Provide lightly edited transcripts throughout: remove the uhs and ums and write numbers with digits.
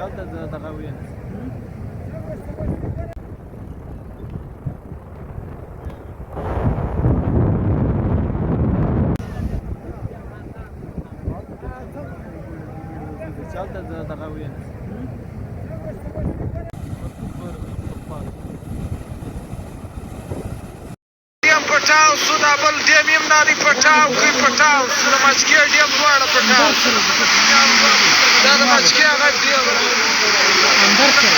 चालतं दगावी चालतं दगावी पटाव सुधा बल डेम यमुनारी पटाव कोई पटाव नमस्कार डेम द्वारा पटाव दादा नमस्कार है डेम अंदर से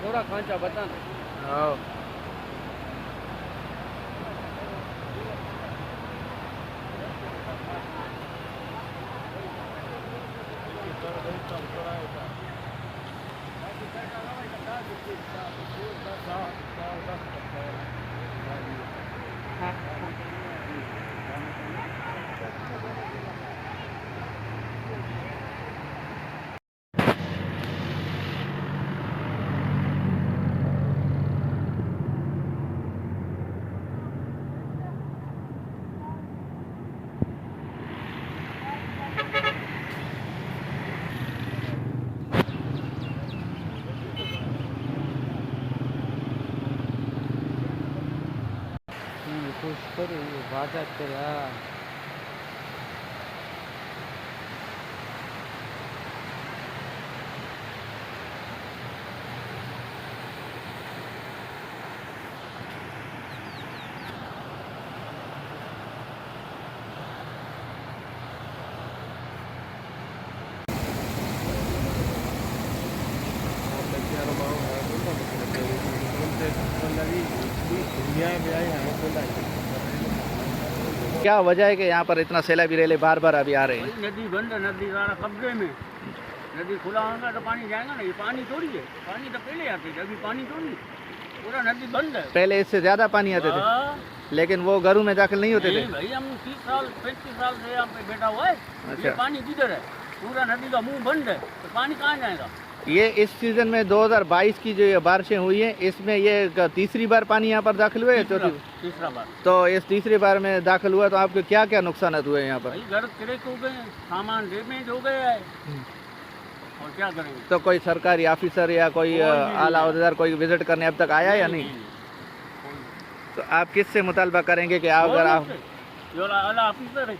थोड़ा खांचा बता हाँ खुश करू बाजार करा क्या वजह है कि यहाँ पर इतना सैलाबी रेले बार बार अभी आ रहे हैं? नदी बंद है, नदी सारा कब्जे में। नदी खुला होगा तो पानी जाएगा ना, ये पानी थोड़ी है, पानी तो पहले आते थे, अभी पानी थोड़ी, पूरा नदी बंद है। पहले इससे ज्यादा पानी आते थे लेकिन वो घरों में दाखिल नहीं होते थे। भाई हम 30 साल 35 साल से यहाँ पे बैठा हुआ है। अच्छा। ये पानी किधर है? पूरा नदी का मुंह बंद है, तो पानी कहाँ जाएगा? ये इस सीजन में 2022 की जो ये बारिशें हुई हैं इसमें ये तीसरी बार पानी यहाँ पर दाखिल हुए? तीसरा बार। तो इस तीसरी बार में दाखिल हुआ तो आपके क्या क्या नुकसान हुए यहाँ पर? घर क्रैक हो गए, सामान डैमेज हो गया है, और क्या करेंगे? तो कोई सरकारी ऑफिसर या कोई आला अहदेदार कोई विजिट करने अब तक आया या नहीं? तो आप किससे मुतालबा करेंगे कि अगर आप आला ऑफिसर है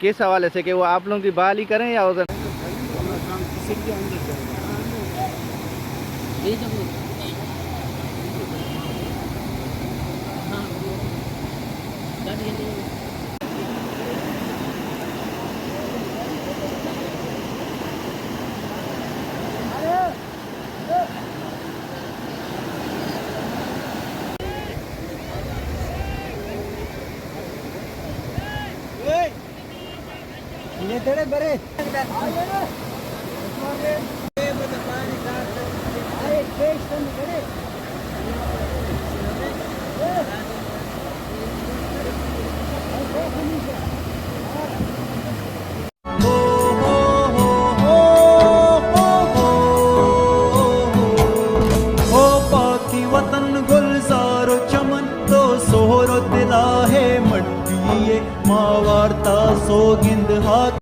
किस हवाले से कि वो आप लोगों की बहाली करें या उधर थोड़े बड़े ओ पाकी वतन गुलजारो चमन तो सोहरो दिला है मट्टी मावारता सोगिंद हाथ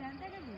घंटे के